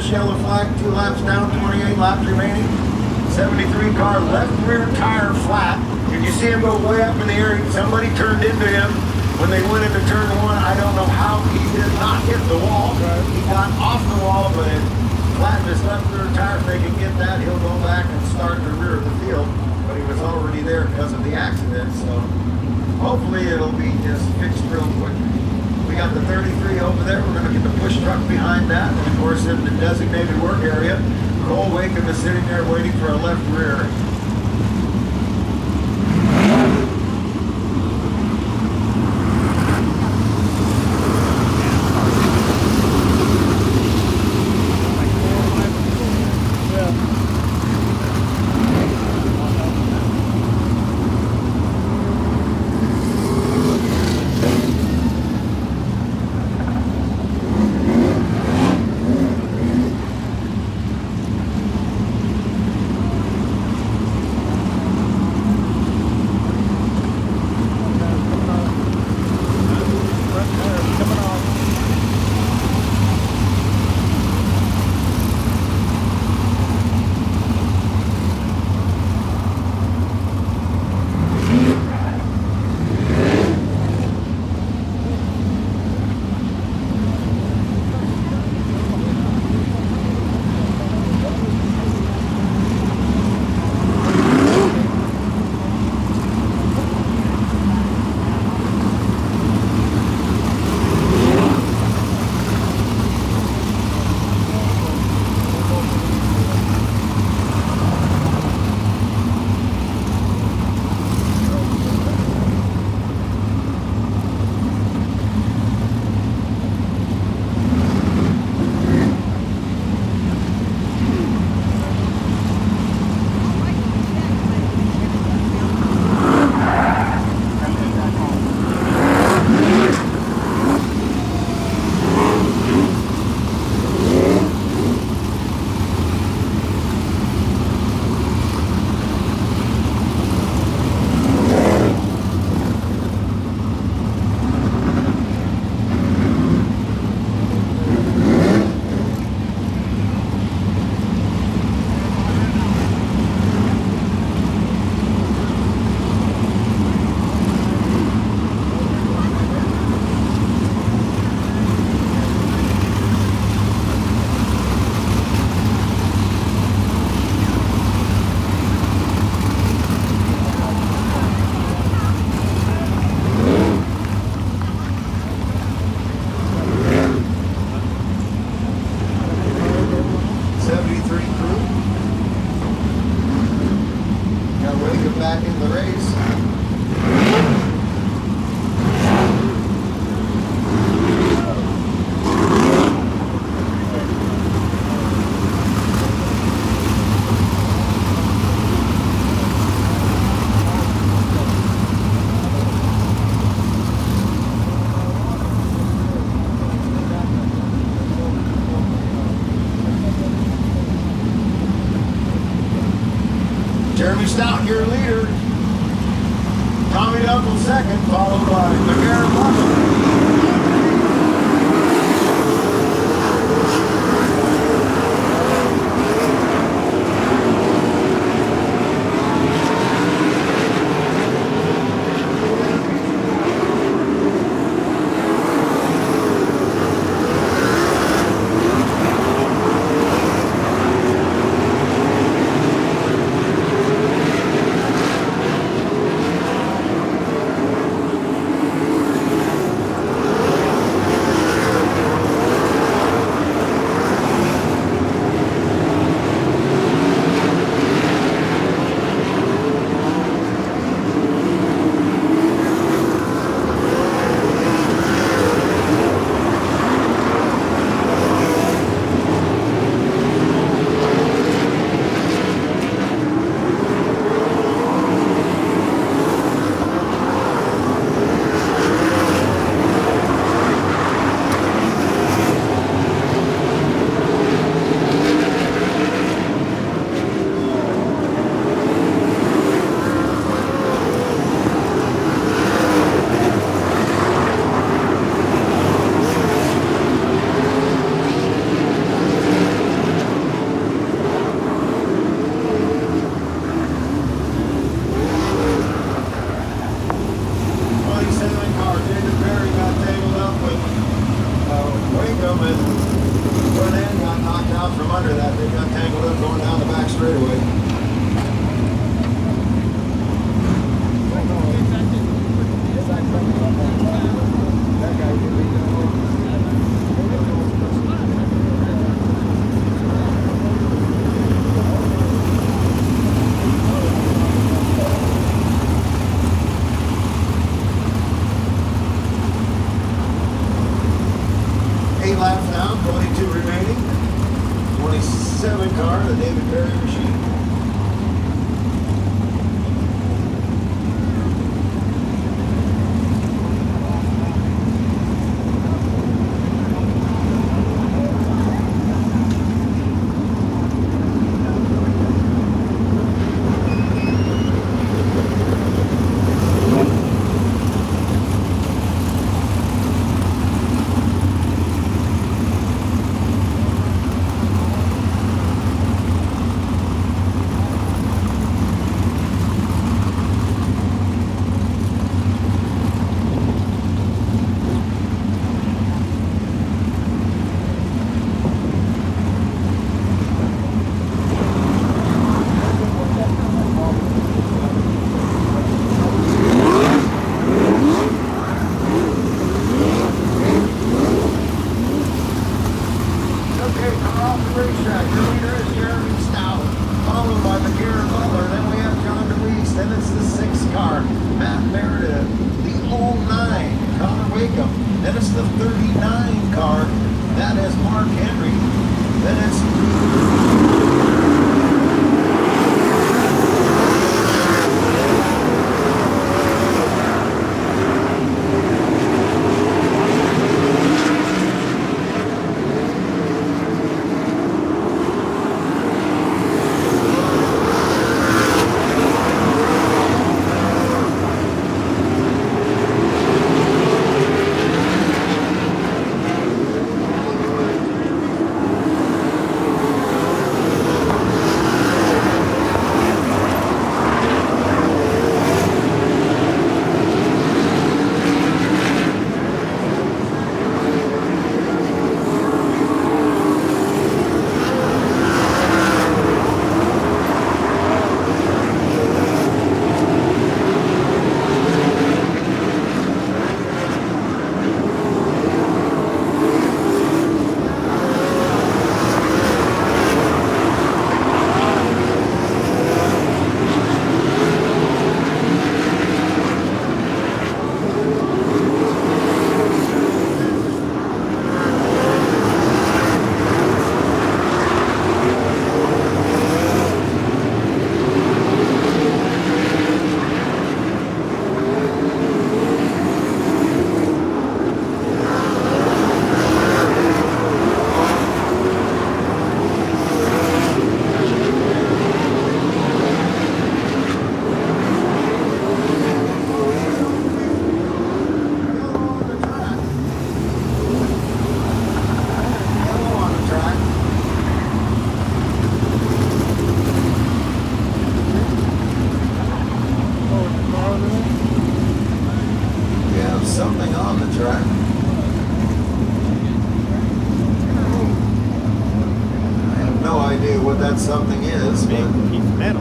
first yellow flag, 2 laps down, 28 laps remaining. 73 car left rear tire flat. Did you see him go way up in the air? Somebody turned into him when they went into turn 1. I don't know how he did not hit the wall. He got off the wall, but it flattened his left rear tire. If they can get that, he'll go back and start in the rear of the field. But he was already there because of the accident, so hopefully it'll be just fixed real quick. We got the 33 over there. We're going to get the push truck behind that. And of course, in the designated work area, Cole Wakem is sitting there waiting for a left rear. Back in the race. Jeremy Stout, your leader. Tommy Duffel second, followed by McGarrett Buckle. the David Perry machine. Then it's the 39 car. That is Mark Henry. Then it's something on the track. I have no idea what that something is. Big piece of metal.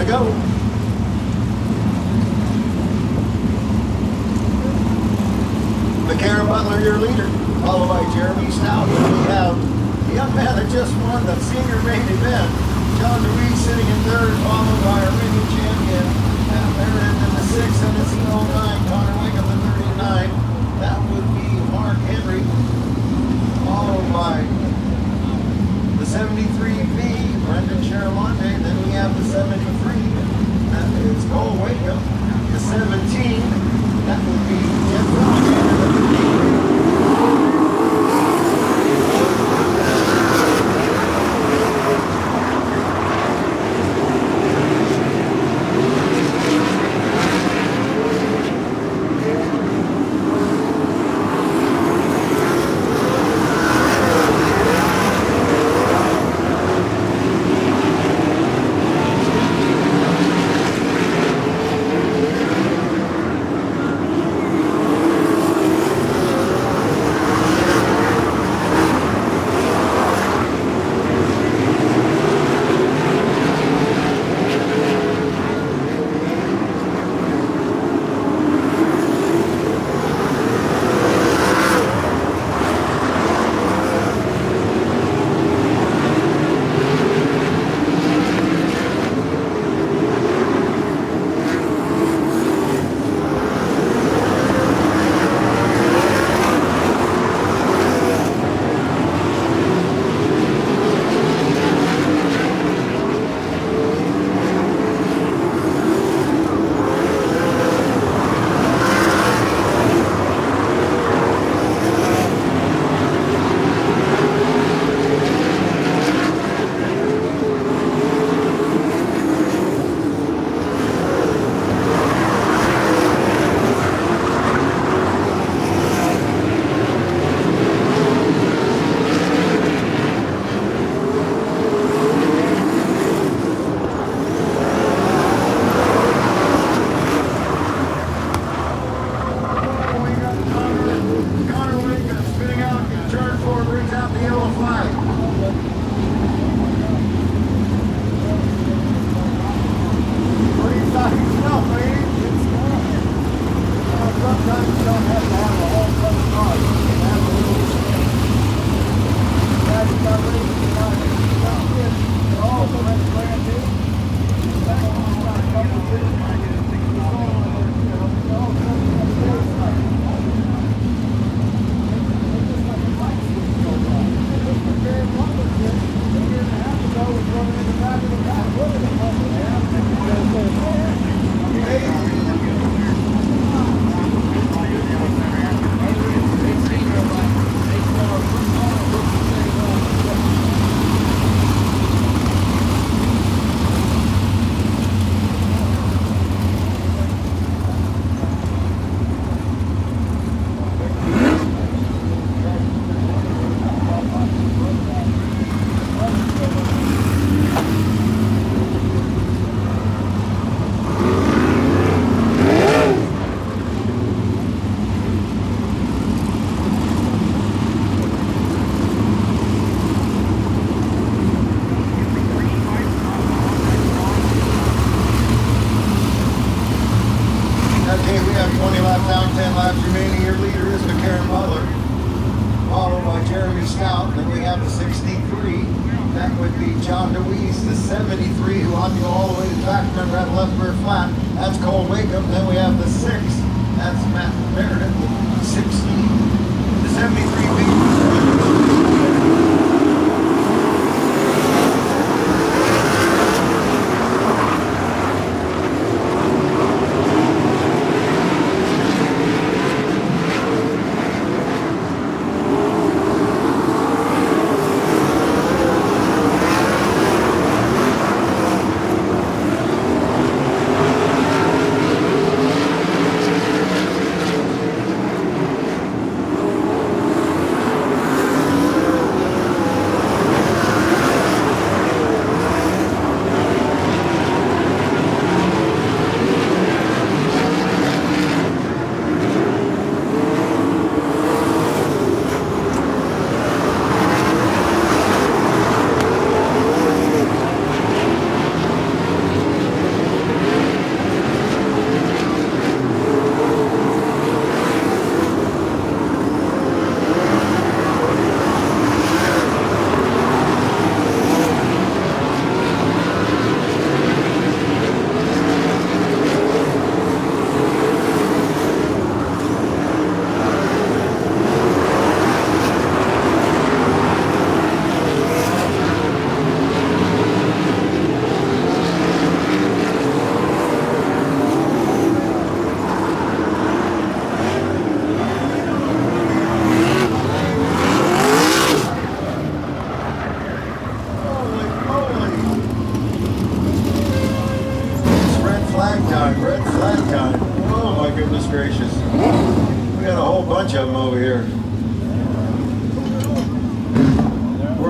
Go. McCarran Butler, your leader, followed by Jeremy Stout. And we have the young man that just won the senior main event, John DeWeese, sitting in third, followed by our reigning champion, Matt Meredith in the sixth, and it's the 09, Connor Wickham the 39. That would be Mark Henry, followed by the 73V, Brendan Charamonte. Then we have the 73. That is Cole Wakeham. The 17, that would be Jeff Ross.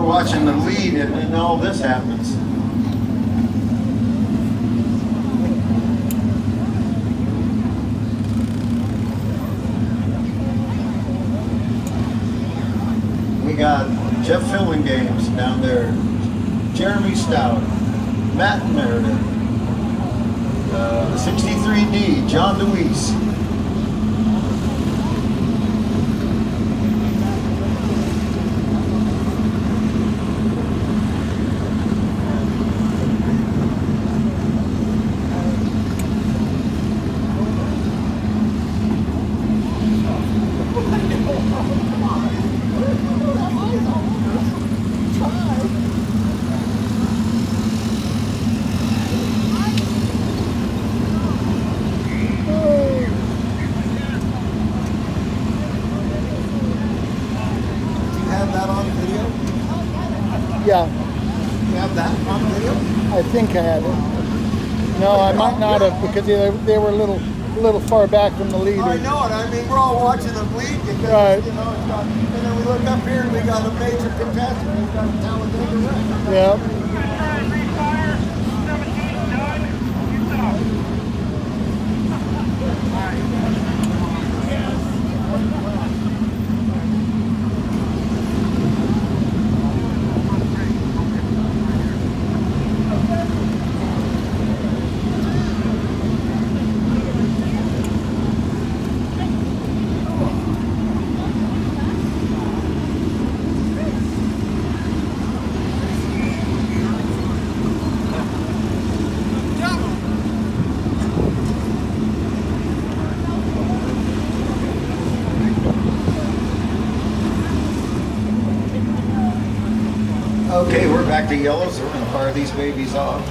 Watching the lead and all this happens. We got Jeff Fillingames down there, Jeremy Stout, Matt Meredith, 63D, John Deweese. Yeah. You have that on video? I think I had it. No, I might not have because they were a little far back from the leader. I know it. I mean, we're all watching them bleed because right. You know, it's got, and then we look up here and we got a major contestant. We've got a Talladega record. Yeah. Okay, we're back to yellow, so we're going to fire these babies off.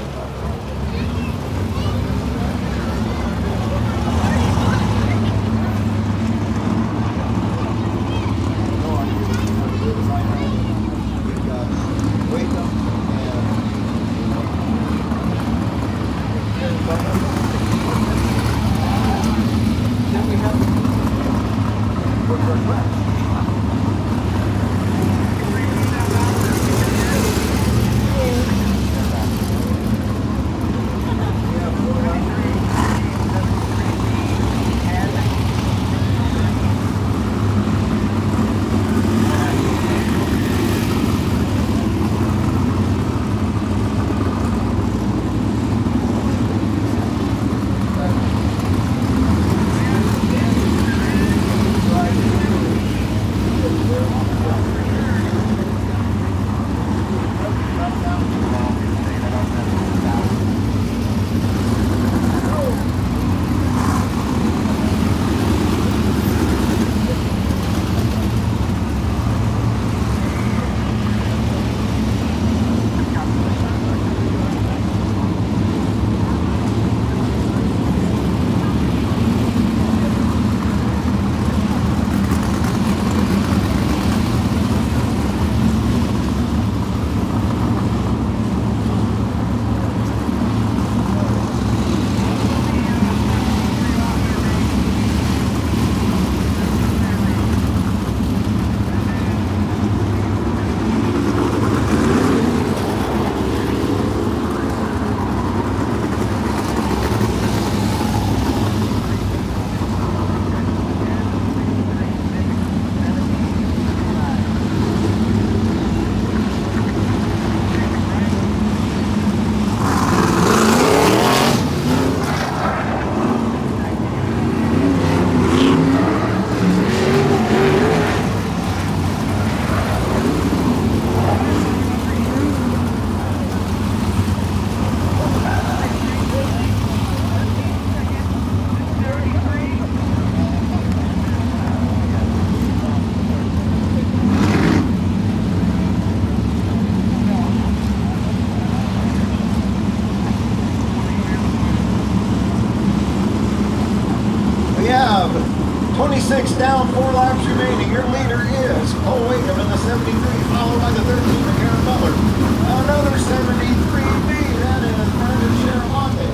26 down, 4 laps remaining. Your leader is Cole Wakeham in the 73, followed by the 13, the Karen Butler. Another 73B, that is Brandon Sharamonte.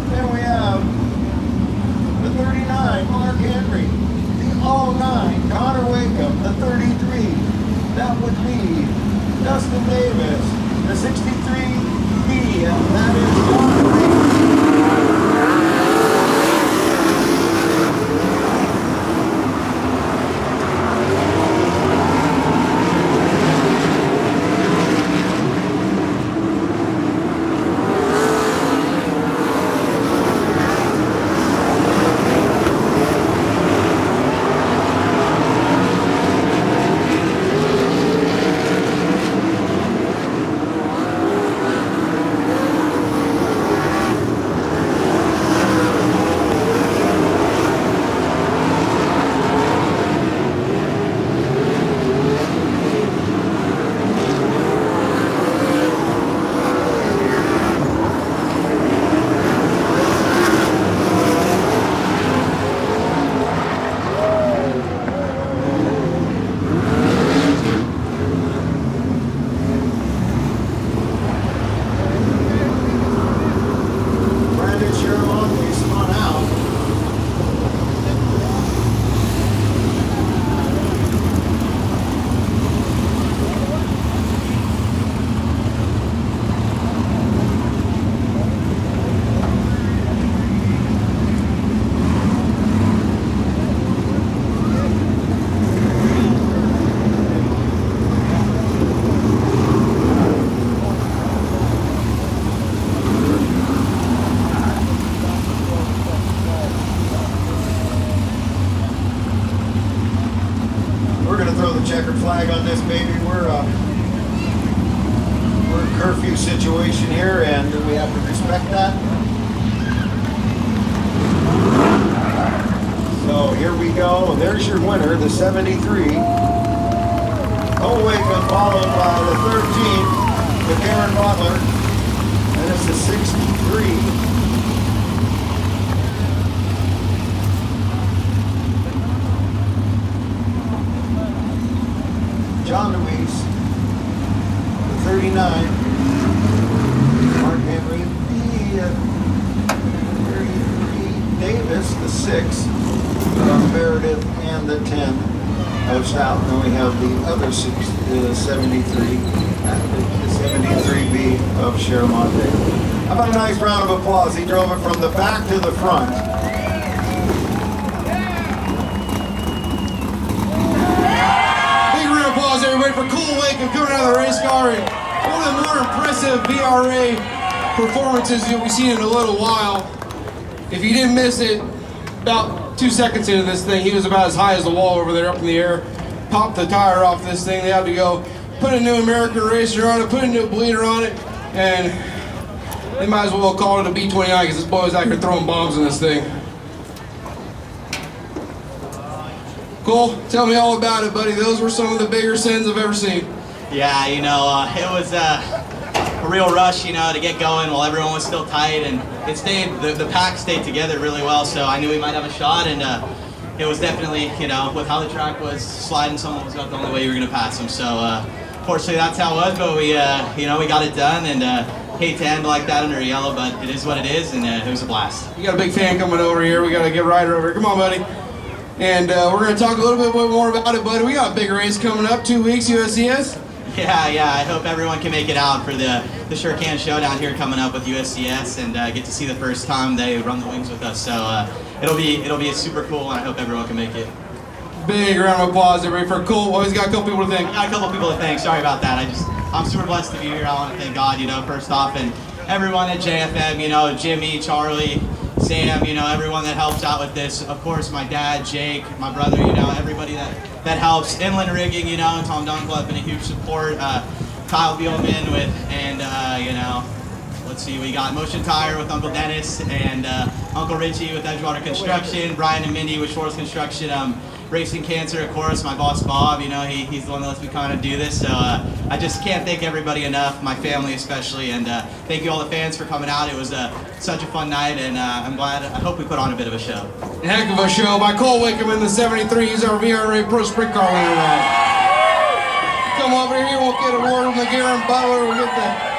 Then we have the 39, Mark Henry. The 09, Connor Wakeham. The 33, that would be Dustin Davis. The 63B, that is Connor Wakeham. Checkered flag on this baby. We're a curfew situation here, and we have to respect that. So here we go. There's your winner, the 73. Cole Wakeham, followed by the 13, the Karen Butler, and it's the 63. John Louise, the 39, Mark Henry, the 33, Davis, the 6, Meredith, and the 10 of Stout. And then we have the other 6, the 73, the 73B of Sharamonte. How about a nice round of applause? He drove it from the back to the front. Applause, everybody, for Cole Wakeham coming out of the race car, and one of the more impressive VRA performances that we've seen in a little while. If you didn't miss it, about 2 seconds into this thing, he was about as high as the wall over there, up in the air. Popped the tire off this thing. They had to go put a new American Racer on it, put a new bleeder on it, and they might as well call it a B-29 because this boy was out here throwing bombs in this thing. Cole, tell me all about it, buddy. Those were some of the bigger sins I've ever seen. Yeah, you know, it was a real rush, you know, to get going while everyone was still tight, and it stayed. The pack stayed together really well, so I knew we might have a shot, and it was definitely, you know, with how the track was sliding, someone was about the only way you were going to pass them. So, fortunately, that's how it was. But we, you know, we got it done, and hate to end like that under yellow, but it is what it is, and it was a blast. You got a big fan coming over here. We got to get Ryder over here. Come on, buddy. And we're going to talk a little bit more about it, buddy. We got a big race coming up, 2 weeks, USCS. Yeah, I hope everyone can make it out for the Sure Can Showdown here coming up with USCS, and get to see the first time they run the wings with us. So it'll be a super cool, and I hope everyone can make it. Big round of applause, everybody, for Cole. Well, he's got a couple people to thank. I got a couple people to thank. Sorry about that. I'm super blessed to be here. I want to thank God, you know, first off, and everyone at JFM, you know, Jimmy, Charlie, Sam, you know, everyone that helps out with this. Of course, my dad, Jake, my brother, you know, everybody that helps. Inland Rigging, you know, and Tom Dunkel have been a huge support. Kyle Beelman and you know, let's see, we got Motion Tire with Uncle Dennis, and Uncle Richie with Edgewater Construction, Brian and Mindy with Shores Construction. Racing Cancer, of course, my boss Bob, you know, he's the one that lets me kind of do this. So I just can't thank everybody enough, my family especially, and thank you all the fans for coming out. It was such a fun night, and I'm glad, I hope we put on a bit of a show. A heck of a show by Cole Wickham in the 73. He's our VRA Pro Sprint Car winner tonight. Come over here, we'll get a word with McGarren Butler, we'll get the...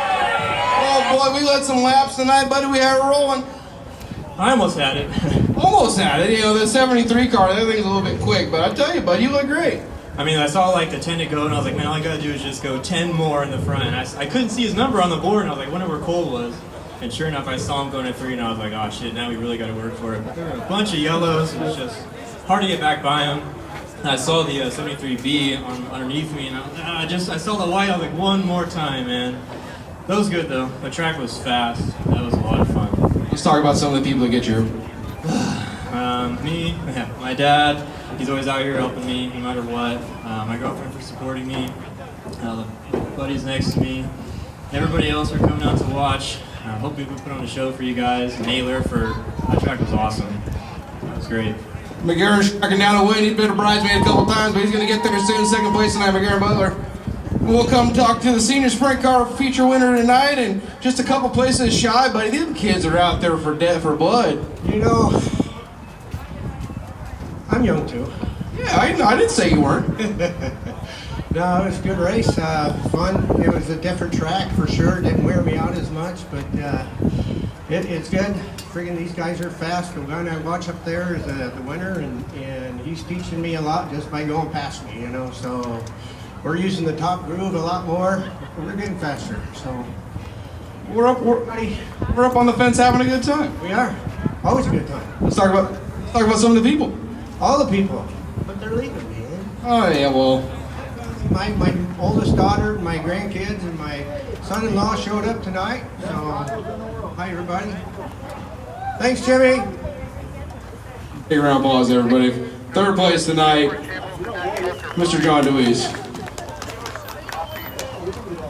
Oh boy, we led some laps tonight, buddy, we had it rolling. I almost had it. Almost had it, you know, the 73 car, that thing's a little bit quick, but I tell you, bud, you look great. I mean, I saw like the 10 to go, and I was like, man, all I gotta do is just go 10 more in the front. And I couldn't see his number on the board, and I was like, I wonder where Cole was. And sure enough, I saw him going to 3, and I was like, oh shit, now we really gotta work for it. There were a bunch of yellows, it was just hard to get back by him. And I saw the 73B underneath me, and I saw the light, I was like, one more time, man. That was good though. The track was fast. That was a lot of fun. Let's talk about some of the people that get you. Me, my dad, he's always out here helping me no matter what. My girlfriend for supporting me. The buddies next to me. Everybody else for coming out to watch. Hopefully we put on a show for you guys. Naylor for, that track was awesome. That was great. McGarren's tracking down a win. He's been a bridesmaid a couple times, but he's going to get there soon. Second place tonight, McGarren Butler. We'll come talk to the senior sprint car feature winner tonight, and just a couple places shy, buddy. These kids are out there for blood. You know, I'm young too. Yeah, I didn't say you weren't. No, it was a good race, fun. It was a different track for sure. Didn't wear me out as much, but it's good. Friggin' these guys are fast. The guy I watch up there is the winner, and he's teaching me a lot just by going past me, you know. So we're using the top groove a lot more. We're getting faster, so We're up on the fence having a good time. we are. Always a good time. Let's talk about some of the people. All the people, but they're leaving me. Oh yeah, well, My oldest daughter, my grandkids, and my son-in-law showed up tonight. So, hi everybody. Thanks, Jimmy. big round of applause, everybody. Third place tonight, Mr. John DeWeese.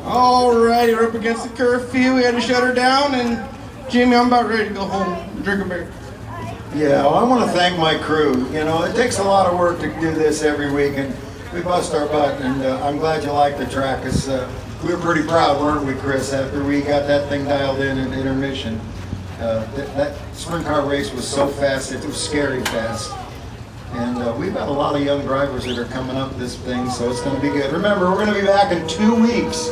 Alrighty, we're up against the curfew. We had to shut her down, and Jimmy, I'm about ready to go home and drink a beer. Yeah, well, I want to thank my crew. You know, it takes a lot of work to do this every week, and we bust our butt, and I'm glad you like the track. We were pretty proud, weren't we, Chris, after we got that thing dialed in intermission. That sprint car race was so fast, it was scary fast. And we've got a lot of young drivers that are coming up this thing, so it's going to be good. Remember, we're going to be back in 2 weeks.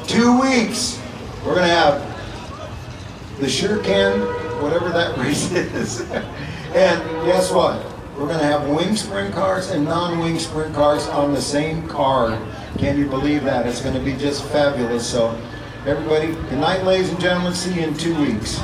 2 weeks. We're going to have the Shuriken, whatever that race is. And guess what? We're going to have wing sprint cars and non-wing sprint cars on the same card. Can you believe that? It's going to be just fabulous. So everybody, good night, ladies and gentlemen. See you in 2 weeks.